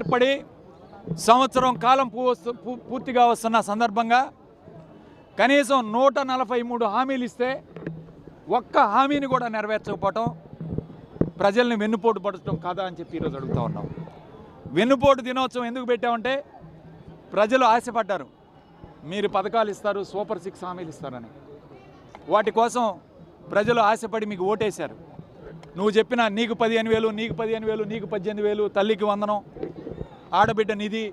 ఏర్పడి సంవత్సరం కాలం పూర్తిగా వస్తున్న సందర్భంగా కనీసం 143 హామీలు ఇస్తే ఒక్క హామీని కూడా నెరవేర్చకపోవటం ప్రజల్ని వెన్నుపోటు పడటం కాదా అని చెప్పి ఈరోజు అడుగుతూ ఉన్నాం. వెన్నుపోటు దినోత్సవం ఎందుకు పెట్టామంటే ప్రజలు ఆశపడ్డారు, మీరు పథకాలు ఇస్తారు, సూపర్ 6 హామీలు ఇస్తారని. వాటి కోసం ప్రజలు ఆశపడి మీకు ఓటేశారు. నువ్వు చెప్పిన నీకు 15,000, నీకు 15,000, నీకు 18,000, తల్లికి వందనం, ఆడబిడ్డ నిధి,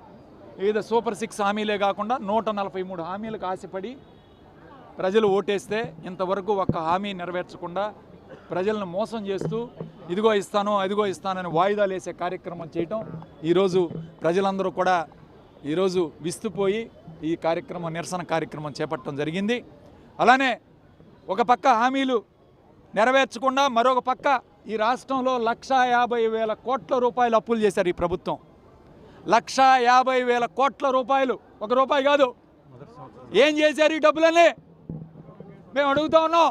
వివిధ సూపర్ 6 హామీలే కాకుండా 143 హామీలకు ఆశపడి ప్రజలు ఓటేస్తే ఇంతవరకు ఒక్క హామీ నెరవేర్చకుండా ప్రజలను మోసం చేస్తూ ఇదిగో ఇస్తాను అదిగో ఇస్తానని వాయిదాలు వేసే కార్యక్రమం చేయటం ఈరోజు ప్రజలందరూ కూడా ఈరోజు విస్తుపోయి ఈ కార్యక్రమం నిరసన కార్యక్రమం చేపట్టడం జరిగింది. అలానే ఒక పక్క హామీలు నెరవేర్చకుండా మరొక పక్క ఈ రాష్ట్రంలో 150,000 కోట్ల రూపాయలు అప్పులు చేశారు ఈ ప్రభుత్వం. 150,000 కోట్ల రూపాయలు, ఒక రూపాయి కాదు. ఏం చేశారు ఈ డబ్బులన్నీ మేము అడుగుతా ఉన్నాం.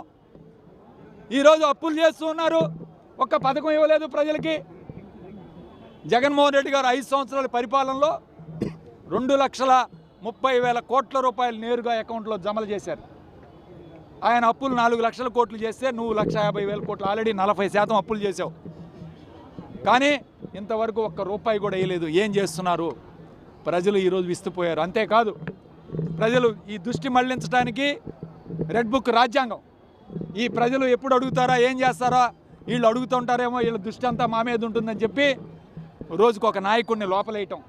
ఈరోజు అప్పులు చేస్తూ ఉన్నారు, ఒక్క పథకం ఇవ్వలేదు ప్రజలకి. జగన్మోహన్ రెడ్డి గారు 5 సంవత్సరాల పరిపాలనలో 2,30,000 కోట్ల రూపాయలు నేరుగా అకౌంట్లో జమలు చేశారు. ఆయన అప్పులు 4 లక్షల కోట్లు చేస్తే నువ్వు 150,000 కోట్లు, ఆల్రెడీ 40% అప్పులు చేసావు. కానీ ఇంతవరకు ఒక్క రూపాయి కూడా వేయలేదు. ఏం చేస్తున్నారు? ప్రజలు ఈరోజు విస్తుపోయారు. అంతేకాదు ప్రజలు ఈ దృష్టి మళ్లించడానికి రెడ్ బుక్ రాజ్యాంగం, ఈ ప్రజలు ఎప్పుడు అడుగుతారా ఏం చేస్తారా, వీళ్ళు అడుగుతుంటారేమో, వీళ్ళ దృష్టి అంతా మా మీద ఉంటుందని చెప్పి రోజుకు ఒక నాయకుడిని లోపలేయటం,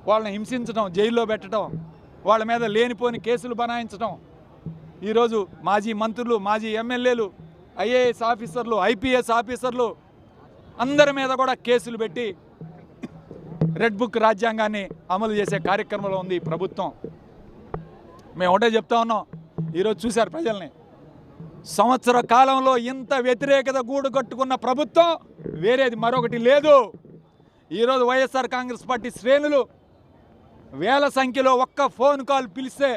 వాళ్ళని హింసించడం, జైల్లో పెట్టడం, వాళ్ళ మీద లేనిపోని కేసులు బనాయించడం. ఈరోజు మాజీ మంత్రులు, మాజీ ఎమ్మెల్యేలు, ఐఏఎస్ ఆఫీసర్లు, ఐపీఎస్ ఆఫీసర్లు అందరి మీద కూడా కేసులు పెట్టి రెడ్ బుక్ రాజ్యాంగాన్ని అమలు చేసే కార్యక్రమంలో ఉంది ఈ ప్రభుత్వం. మేము ఒకటే చెప్తా ఉన్నాం, ఈరోజు చూశారు ప్రజల్ని. సంవత్సర కాలంలో ఇంత వ్యతిరేకత గూడు కట్టుకున్న ప్రభుత్వం వేరేది మరొకటి లేదు. ఈరోజు వైఎస్ఆర్ కాంగ్రెస్ పార్టీ శ్రేణులు వేల సంఖ్యలో ఒక్క ఫోన్ కాల్ పిలిస్తే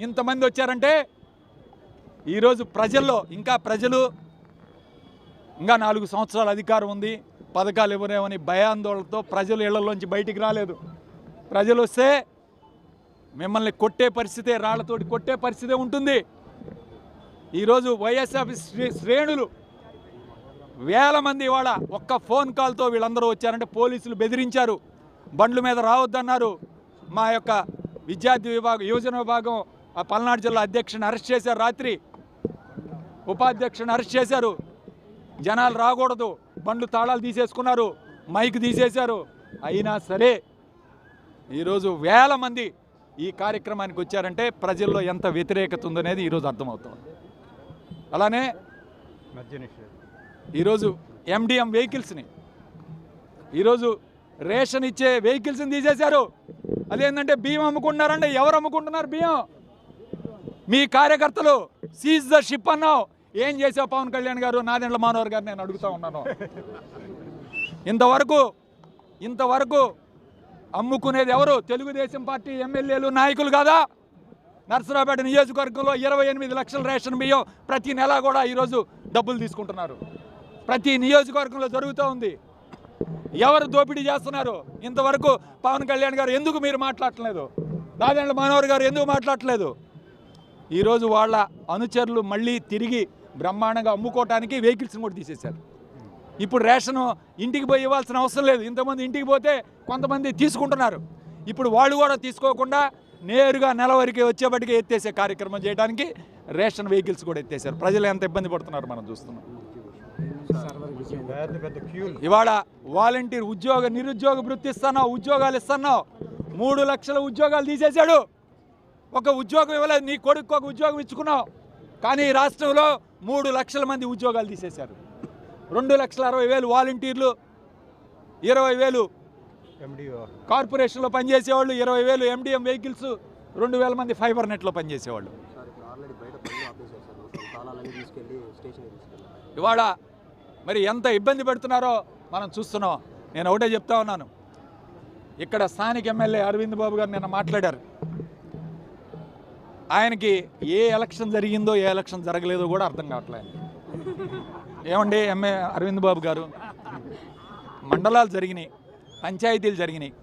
ఇంతమంది వచ్చారంటే ఈరోజు ప్రజల్లో ప్రజలు ఇంకా 4 సంవత్సరాల అధికారం ఉంది, పథకాలు ఇవ్వరేమని భయాందోళనతో ప్రజలు ఇళ్లలోంచి బయటికి రాలేదు. ప్రజలు వస్తే మిమ్మల్ని కొట్టే పరిస్థితే, రాళ్లతోటి కొట్టే పరిస్థితే ఉంటుంది. ఈరోజు వైఎస్ఆర్ శ్రేణులు వేల మంది ఇవాళ ఒక్క ఫోన్ కాల్తో వీళ్ళందరూ వచ్చారంటే పోలీసులు బెదిరించారు, బండ్ల మీద రావద్దన్నారు. మా యొక్క విద్యార్థి విభాగం, యువజన విభాగం ఆ పల్నాడు జిల్లా అధ్యక్షుని అరెస్ట్ చేశారు, రాత్రి ఉపాధ్యక్షుని అరెస్ట్ చేశారు. జనాలు రాకూడదు, బండ్లు తాళాలు తీసేసుకున్నారు, మైక్ తీసేశారు. అయినా సరే ఈరోజు వేల మంది ఈ కార్యక్రమానికి వచ్చారంటే ప్రజల్లో ఎంత వ్యతిరేకత ఉందనేది ఈరోజు అర్థమవుతుంది. అలానే ఈరోజు ఎండిఎం వెహికల్స్ని, ఈరోజు రేషన్ ఇచ్చే వెహికల్స్ని తీసేశారు. అదేంటంటే బియ్యం అమ్ముకుంటున్నారంటే ఎవరు అమ్ముకుంటున్నారు బియ్యం? మీ కార్యకర్తలు. సీజ్ ద షిప్ అన్నావు, ఏం చేసావు పవన్ కళ్యాణ్ గారు, నాదెండ్ల మనోహర్ గారు? నేను అడుగుతూ ఉన్నాను. ఇంతవరకు అమ్ముకునేది ఎవరు? తెలుగుదేశం పార్టీ ఎమ్మెల్యేలు, నాయకులు కాదా? నర్సరావుపేట నియోజకవర్గంలో 28 లక్షల రేషన్ బియ్యం ప్రతి నెల కూడా ఈరోజు డబ్బులు తీసుకుంటున్నారు. ప్రతి నియోజకవర్గంలో జరుగుతూ ఉంది. ఎవరు దోపిడీ చేస్తున్నారు? ఇంతవరకు పవన్ కళ్యాణ్ గారు ఎందుకు మీరు మాట్లాడట్లేదు? నాదెండ్ల మనోహర్ గారు ఎందుకు మాట్లాడట్లేదు? ఈరోజు వాళ్ళ అనుచరులు మళ్ళీ తిరిగి బ్రహ్మాండంగా అమ్ముకోవటానికి వెహికల్స్ని కూడా తీసేశారు. ఇప్పుడు రేషన్ ఇంటికి పోయి ఇవ్వాల్సిన అవసరం లేదు. ఇంతమంది ఇంటికి పోతే కొంతమంది తీసుకుంటున్నారు. ఇప్పుడు వాళ్ళు కూడా తీసుకోకుండా నేరుగా నెలవరికి వచ్చేపటికి ఎత్తేసే కార్యక్రమం చేయడానికి రేషన్ వెహికల్స్ కూడా ఎత్తేసారు. ప్రజలు ఎంత ఇబ్బంది పడుతున్నారు మనం చూస్తున్నాం. ఇవాళ వాలంటీర్ నిరుద్యోగ వృత్తి ఇస్తున్నావు, ఉద్యోగాలు ఇస్తున్నావు. 3 లక్షల ఉద్యోగాలు తీసేశాడు. ఒక ఉద్యోగం ఇవ్వలేదు, నీ కొడుకు ఒక ఉద్యోగం ఇచ్చుకున్నావు. కానీ ఈ రాష్ట్రంలో 3 లక్షల మంది ఉద్యోగాలు తీసేశారు. 2,60,000 వాలంటీర్లు, 20,000 కార్పొరేషన్లో పనిచేసేవాళ్ళు, 20,000 ఎండిఎం వెహికల్స్, 2,000 మంది ఫైబర్ నెట్లో పనిచేసేవాళ్ళు. ఇవాళ మరి ఎంత ఇబ్బంది పెడుతున్నారో మనం చూస్తున్నాం. నేను ఒకటే చెప్తా ఉన్నాను, ఇక్కడ స్థానిక ఎమ్మెల్యే అరవింద్ బాబు గారు నిన్న మాట్లాడారు. ఆయనకి ఏ ఎలక్షన్ జరిగిందో ఏ ఎలక్షన్ జరగలేదో కూడా అర్థం కావట్లేదు. ఏమండి అరవింద్ బాబు గారు, మండలాలు జరిగినాయి, పంచాయతీలు జరిగినాయి,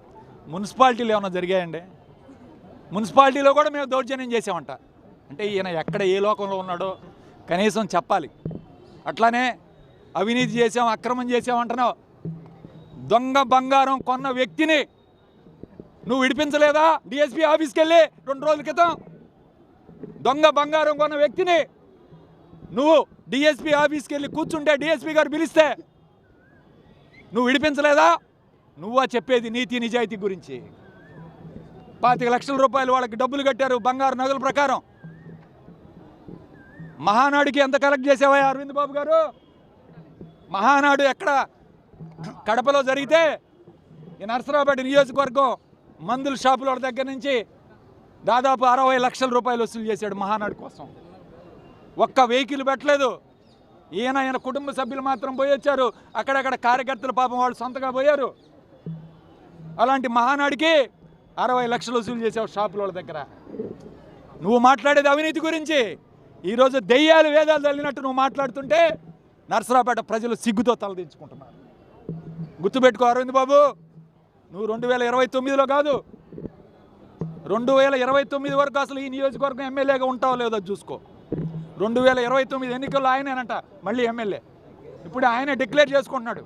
మున్సిపాలిటీలు ఏమైనా జరిగాయండి? మున్సిపాలిటీలో కూడా మేము దౌర్జన్యం చేసామంట. అంటే ఈయన ఎక్కడ ఏ లోకంలో ఉన్నాడో కనీసం చెప్పాలి. అట్లానే అవినీతి చేసాం, అక్రమం చేసామంటున్నావు. దొంగ బంగారం కొన్న వ్యక్తిని నువ్వు విడిపించలేదా? డిఎస్పీ ఆఫీస్కి వెళ్ళి 2 రోజుల క్రితం దొంగ బంగారం కొన్న వ్యక్తిని నువ్వు డిఎస్పీ ఆఫీస్కి వెళ్ళి కూర్చుంటే డిఎస్పీ గారు పిలిస్తే నువ్వు విడిపించలేదా? నువ్వా చెప్పేది నీతి నిజాయితీ గురించి? 25 లక్షల రూపాయలు వాళ్ళకి డబ్బులు కట్టారు బంగారు నగల ప్రకారం. మహానాడుకి ఎంత కలెక్ట్ చేసావా అరవింద్ బాబు గారు? మహానాడు ఎక్కడ కడపలో జరిగితే ఈ నరసరావుపేట నియోజకవర్గం మందుల షాపుల దగ్గర నుంచి దాదాపు 60 లక్షల రూపాయలు వసూలు చేశాడు మహానాడు కోసం. ఒక్క వెహికల్ పెట్టలేదు. ఈయన కుటుంబ సభ్యులు మాత్రం పోయి వచ్చారు. అక్కడక్కడ కార్యకర్తలు పాపం వాళ్ళు సొంతగా పోయారు. అలాంటి మహానాడికి 60 లక్షలు వసూలు చేసావు షాపుల దగ్గర. నువ్వు మాట్లాడేది అవినీతి గురించి. ఈరోజు దెయ్యాలు వేదాలు తల్లినట్టు నువ్వు మాట్లాడుతుంటే నరసరావుపేట ప్రజలు సిగ్గుతో తలదించుకుంటున్నారు. గుర్తుపెట్టుకో అరవింద్ బాబు, నువ్వు 2029లో కాదు, 2029 వరకు అసలు ఈ నియోజకవర్గం ఎమ్మెల్యేగా ఉంటావో లేదో చూసుకో. 2029 ఎన్నికల్లో ఆయనేనంట మళ్ళీ ఎమ్మెల్యే. ఇప్పుడు ఆయనే డిక్లేర్ చేసుకుంటున్నాడు.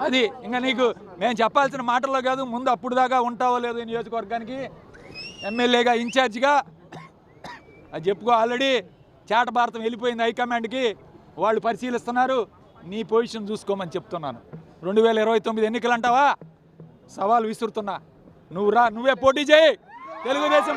అది ఇంకా నీకు మేము చెప్పాల్సిన మాటల్లో కాదు. ముందు అప్పుడు దాకా ఉంటావో లేదో ఈ నియోజకవర్గానికి ఎమ్మెల్యేగా, ఇన్ఛార్జిగా అది చెప్పుకో. ఆల్రెడీ చేట భారతం వెళ్ళిపోయింది హైకమాండ్కి, వాళ్ళు పరిశీలిస్తున్నారు. నీ పొజిషన్ చూసుకోమని చెప్తున్నాను. 2029 ఎన్నికలు అంటావా? సవాల్ విసురుతున్నా. నువ్వు రా, నువ్వే పోటీ చేయి తెలుగుదేశం.